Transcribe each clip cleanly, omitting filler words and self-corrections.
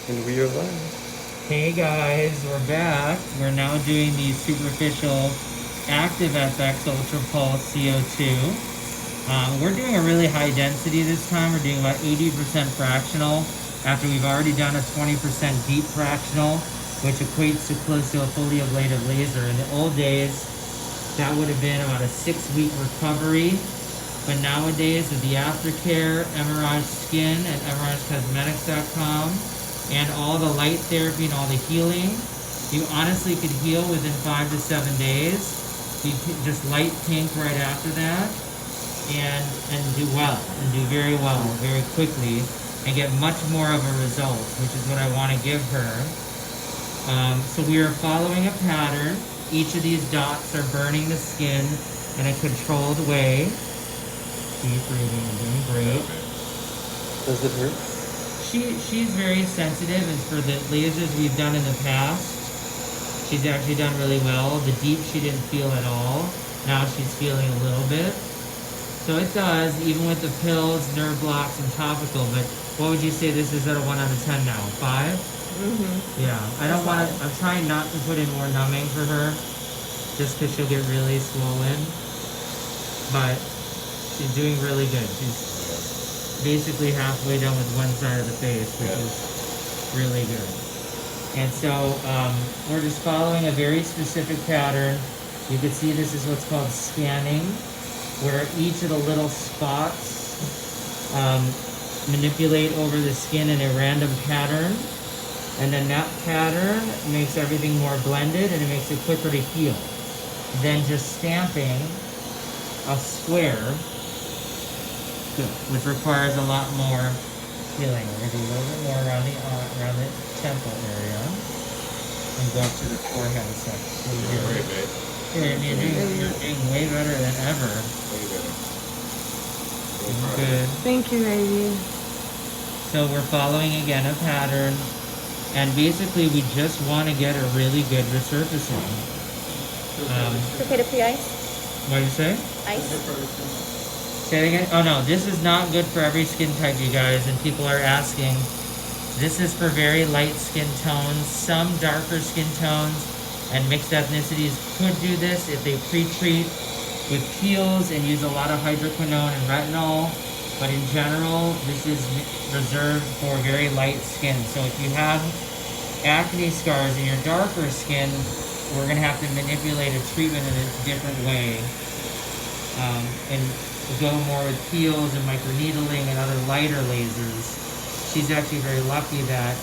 And we are live. Hey guys, we're back. We're now doing the superficial Active FX Ultrapulse CO2. We're doing a really high density this time. We're doing about 80% fractional after we've already done a 20% deep fractional, which equates to close to a fully ablative laser. In the old days, that would have been about a 6-week recovery. But nowadays, with the aftercare, Emerage Skin and EmerageCosmetics.com, and all the light therapy and all the healing, you honestly could heal within 5 to 7 days. You could just light pink right after that, and do well, and do very well, very quickly, and get much more of a result, which is what I want to give her. So we are following a pattern. Each of these dots are burning the skin in a controlled way. Deep breathing and doing great. Does it hurt? She's very sensitive, and for the lasers we've done in the past, she's actually done really well. The deep she didn't feel at all. Now she's feeling a little bit. So it does, even with the pills, nerve blocks, and topical. But what would you say this is at a 1 out of 10 now? 5? Mm-hmm. Yeah. I don't want to. I'm trying not to put in more numbing for her, just because she'll get really swollen. But she's doing really good. She's basically halfway done with one side of the face, which is really good. And so we're just following a very specific pattern. You can see this is what's called scanning, where each of the little spots manipulate over the skin in a random pattern. And then that pattern makes everything more blended, and it makes it quicker to heal than just stamping a square, which requires a lot more healing. We're going to do a little bit more around the temple area and go up to the forehead section. You're doing way better than ever. Good. Thank you, baby. So we're following again a pattern, and basically we just want to get a really good resurfacing. It's okay to pre-ice? What do you say? Ice? Say it again? Oh no, this is not good for every skin type, you guys, and people are asking. This is for very light skin tones. Some darker skin tones and mixed ethnicities could do this if they pre-treat with peels and use a lot of hydroquinone and retinol. But in general, this is reserved for very light skin. So if you have acne scars in your darker skin, we're going to have to manipulate a treatment in a different way. And go more with peels and microneedling and other lighter lasers. She's actually very lucky that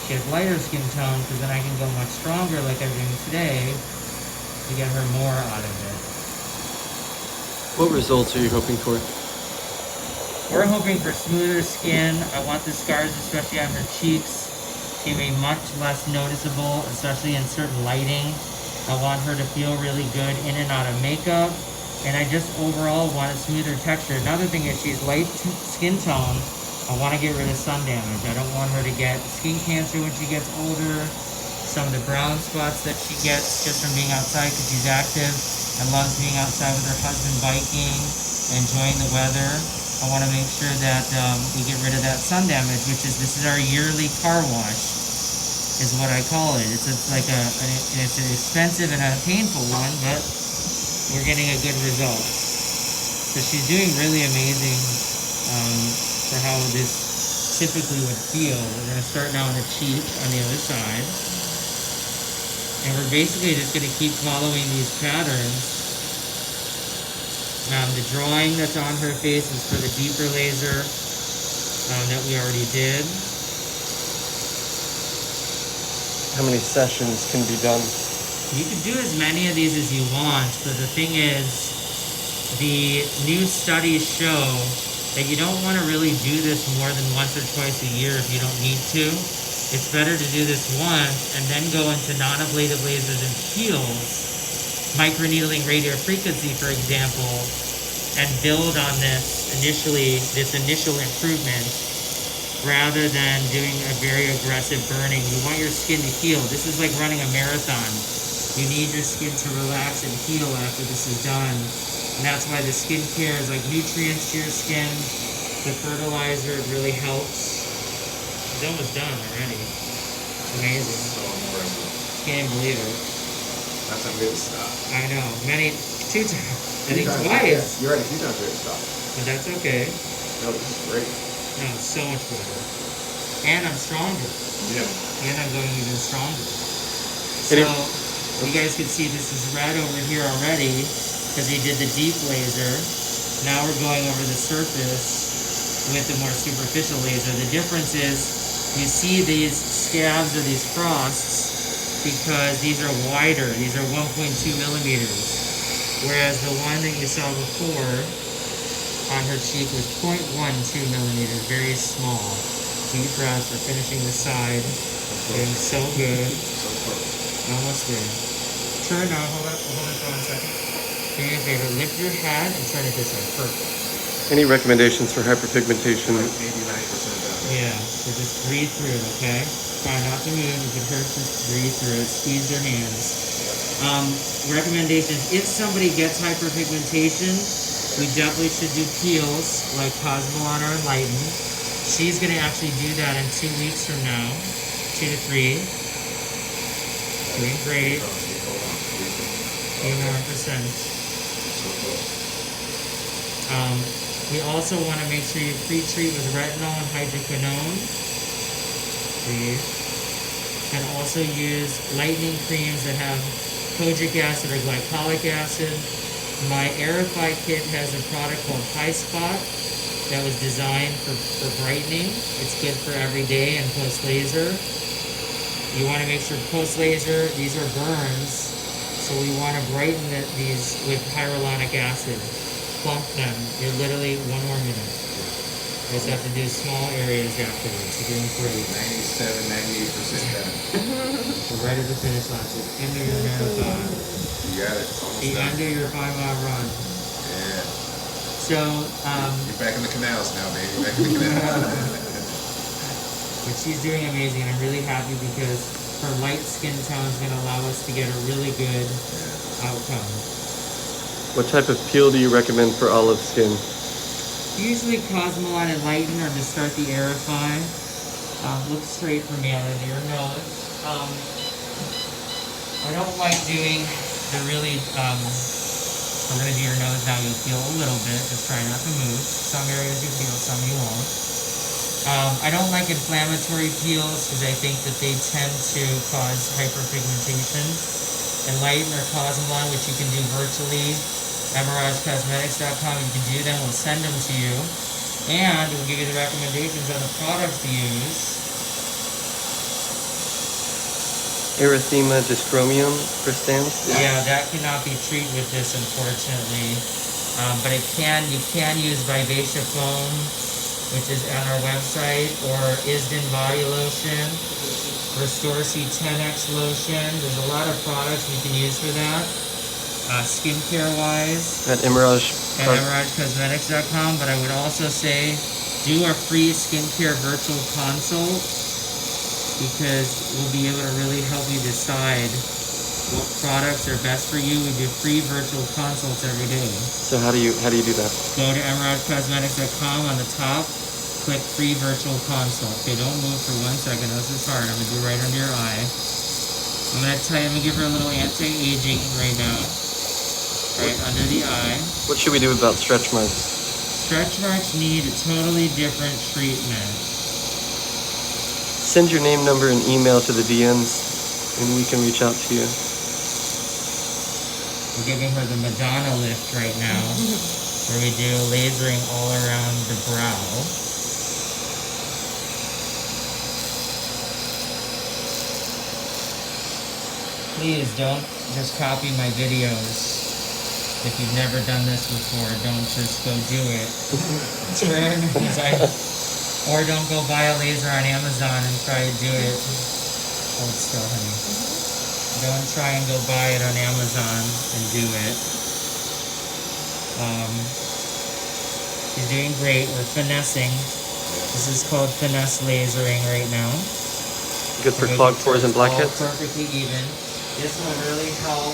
she has lighter skin tone, because then I can go much stronger like I'm doing today to get her more out of it. What results are you hoping for? We're hoping for smoother skin. I want the scars, especially on her cheeks, to be much less noticeable, especially in certain lighting. I want her to feel really good in and out of makeup. And I just overall want a smoother texture. Another thing is she's light skin tone. I want to get rid of sun damage. I don't want her to get skin cancer when she gets older. Some of the brown spots that she gets just from being outside, because she's active and loves being outside with her husband biking, enjoying the weather. I want to make sure that we get rid of that sun damage, which is, this is our yearly car wash, is what I call it. It's like it's an expensive and a painful one, but we're getting a good result. So she's doing really amazing for how this typically would feel. We're going to start now on the cheek on the other side. And we're basically just going to keep following these patterns. The drawing that's on her face is for the deeper laser that we already did. How many sessions can be done? You can do as many of these as you want, but the thing is, the new studies show that you don't want to really do this more than once or twice a year if you don't need to. It's better to do this once and then go into non-ablative lasers and peels, microneedling radio frequency, for example, and build on this initial improvement, rather than doing a very aggressive burning. You want your skin to heal. This is like running a marathon. You need your skin to relax and heal after this is done. And that's why the skincare is like nutrients to your skin. The fertilizer really helps She's almost done already. Amazing. Can't believe it. That's some good stuff. I know. Two times. I think twice. Yeah, you're right, a few times good stuff. But that's okay. No, this is great. No, it's so much better. And I'm stronger. Yeah. And I'm going even stronger. So, you guys can see this is red over here already because we did the deep laser. Now we're going over the surface with the more superficial laser. The difference is you see these scabs or these frosts because these are wider. These are 1.2 millimeters. Whereas the one that you saw before on her cheek was 0.12 millimeters, very small. Deep breath, we're finishing the side. Doing so good. Almost there. Turn now, hold it for 1 second. Do me a favor, lift your head and turn it this way. Perfect. Any recommendations for hyperpigmentation? Like 80, 90% done. Yeah, so just breathe through it, okay? Try not to move. If it hurts, just breathe through it. Squeeze your hands. Recommendations, if somebody gets hyperpigmentation, we definitely should do peels like Cosmolon or Enlighten. She's going to actually do that in 2 weeks from now, 2 to 3. Doing great. Few more percent. We also want to make sure you pre-treat with retinol and hydroquinone. Breathe. And also use lightening creams that have kojic acid or glycolic acid. My Aerify kit has a product called High Spot that was designed for brightening. It's good for every day and post-laser. You want to make sure post-laser, these are burns, so we want to brighten these with hyaluronic acid. Plump them. You're literally 1 more minute. You just have to do small areas afterwards. You're doing great. 97, 98% done. We're ready to finish line. So end of your marathon. You got it. It's almost The done. end of your 5-mile run. Yeah. So, You're back in the canals now, baby. Back in the canals. but she's doing amazing, and I'm really happy because her light skin tone is going to allow us to get a really good outcome. What type of peel do you recommend for olive skin? Usually Cosmolon and Lighten or to start the Aerify. Look straight for me out of your nose. I don't like doing the really, we're going to do your nose now. You'll feel a little bit. Just try not to move. Some areas you feel, some you won't. I don't like inflammatory peels because I think that they tend to cause hyperpigmentation. Enlighten or Cosmolon, which you can do virtually, EmerageCosmetics.com, you can do them, we'll send them to you, and we'll give you the recommendations on the products to use. Erythema dyschromium cristans? Yeah, that cannot be treated with this, unfortunately, but you can use Vivacia Foam, which is on our website, or Isden Body Lotion, Restore C10X Lotion. There's a lot of products you can use for that. Skincare wise At Emerage. at EmerageCosmetics.com, but I would also say do a free skincare virtual consult because we'll be able to really help you decide what products are best for you. We do free virtual consults every day. So how do you do that? Go to EmerageCosmetics.com on the top, click free virtual consult. Okay, don't move for 1 second. This is hard. I'm gonna do right under your eye. I'm gonna give her a little anti-aging right now. Right under the eye. What should we do about stretch marks? Stretch marks need a totally different treatment. Send your name, number, and email to the DMs, and we can reach out to you. We're giving her the Madonna lift right now, where we do lasering all around the brow. Please don't just copy my videos. If you've never done this before, don't just go do it. Or don't go buy a laser on Amazon and try to do it. Hold still, honey. Don't try and go buy it on Amazon and do it. She's doing great. We're finessing. This is called finesse lasering right now. Good for clogged pores and blackheads? Perfectly even. This will really help.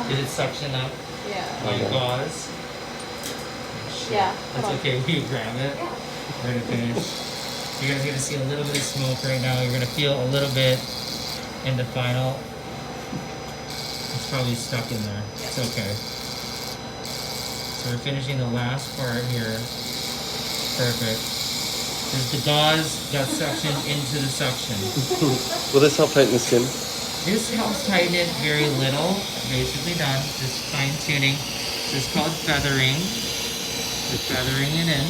Did it suction up? Yeah. My gauze. Yeah. That's okay. We grab it. We're gonna finish. You're gonna see a little bit of smoke right now. You're gonna feel a little bit in the final. It's probably stuck in there. It's okay. So we're finishing the last part here. Perfect. There's the gauze got suctioned into the suction. Will this help tighten the skin? This helps tighten it very little. Basically done. Just fine tuning. This is called feathering. Just feathering it in.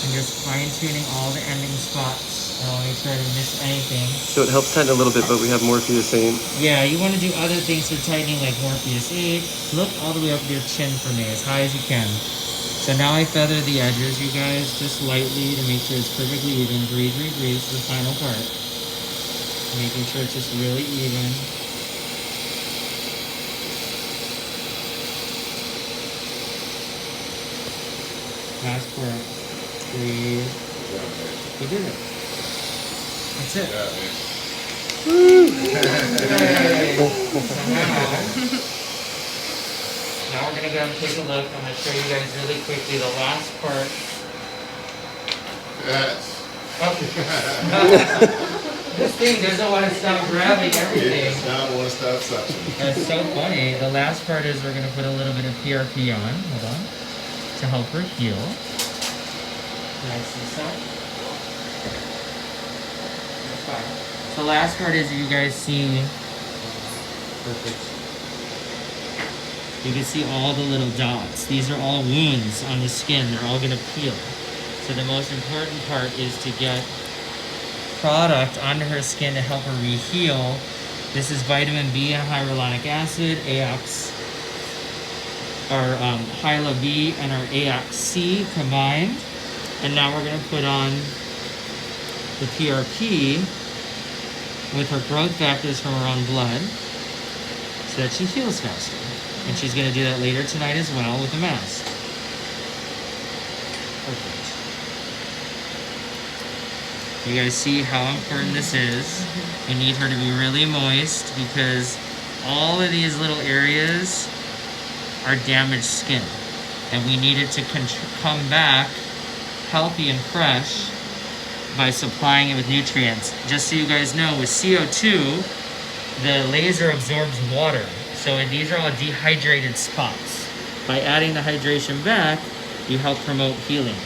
And just fine tuning all the ending spots. I don't want to make sure I didn't miss anything. So it helps tighten a little bit, but we have Morpheus 8. Yeah, you want to do other things for tightening like Morpheus 8. Look all the way up to your chin for me, as high as you can. So now I feather the edges, you guys, just lightly to make sure it's perfectly even. Breathe, breathe, breathe to the final part. Making sure it's just really even. Last part. Breathe. We did it. That's it. Now we're gonna go and take a look. I'm gonna show you guys really quickly the last part. Yes. This thing doesn't want to stop grabbing everything. It's not one stop suction. That's so funny. The last part is we're gonna put a little bit of PRP on. Hold on. To help her heal. Nice and soft. That's fine. The last part is you guys see. Perfect. You can see all the little dots. These are all wounds on the skin. They're all gonna peel. So the most important part is to get product onto her skin to help her re-heal. This is vitamin B and hyaluronic acid, AX, our Hyla B and our AX C combined. And now we're gonna put on the PRP with her growth factors from her own blood so that she heals faster. And she's going to do that later tonight as well with a mask. Perfect. You guys see how important this is. You need her to be really moist because all of these little areas are damaged skin. And we need it to come back healthy and fresh by supplying it with nutrients. Just so you guys know, with CO2, the laser absorbs water. So these are all dehydrated spots. By adding the hydration back, you help promote healing.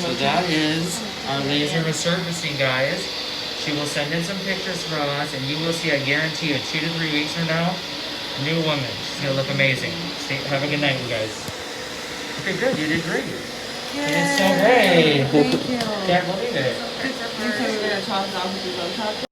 So that is our laser resurfacing, guys. She will send in some pictures from us, and you will see, I guarantee you, 2 to 3 weeks from now, new woman. She's gonna look amazing. Have a good night, you guys. Okay, good. You did great. You did so great. Thank you. Can't believe it. You told me we were gonna talk about